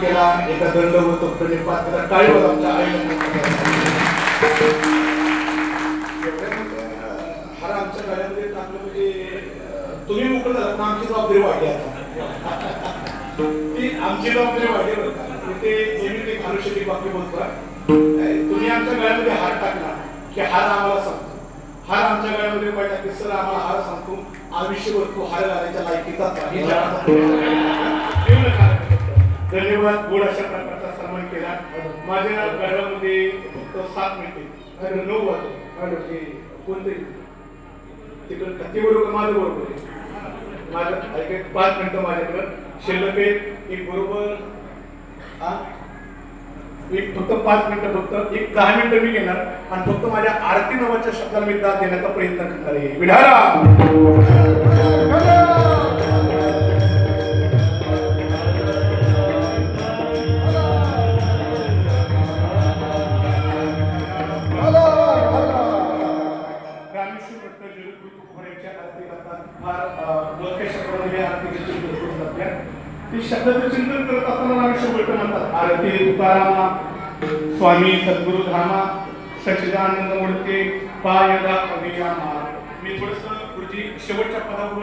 केला, एका दंडवत प्रणिपात केला, टाळीवर आमच्या आईला हार आमच्या गळ्यामध्ये टाकलं म्हणजे तुम्ही मोकळं झालं ना आमची जबाबदारी वाढली आता ती आमची जबाबदारी वाढली बरं का ते नेहमी ते आयुष्याची बातमी बोलतो तुम्ही आमच्या गळ्यामध्ये हार टाकला की हार आम्हाला सांगतो हार आमच्या गळ्यामध्ये पाहिजे की सर आम्हाला हार सांगतो आयुष्यभर तो हार घालायच्या लायकीचाच धन्यवाद. गोड अशा प्रकारचा सन्मान केला. माझ्या गळ्यामध्ये फक्त 7 मिनिटे 9 वाजले कोणते तिकडे कधी बरोबर माझं बरोबर आहे माझ्या 5 मिनिटं माझ्याकडं शिल्लक एक बरोबर एक फक्त 5 मिनिटं फक्त एक 10 मिनिटं मी घेणार आणि फक्त माझ्या आरती नावाच्या शब्दाला मी दाद देण्याचा प्रयत्न करणार आहे. विढाला शब्दाचं चिंतन करत असताना आयुष्य बोलत म्हणतात आरती तुकारामा स्वामी सद्गुरु धामा सच्चिदानंद मूर्ती पायदा अभियामा. मी थोडस गुरुजी शेवटच्या पदावरून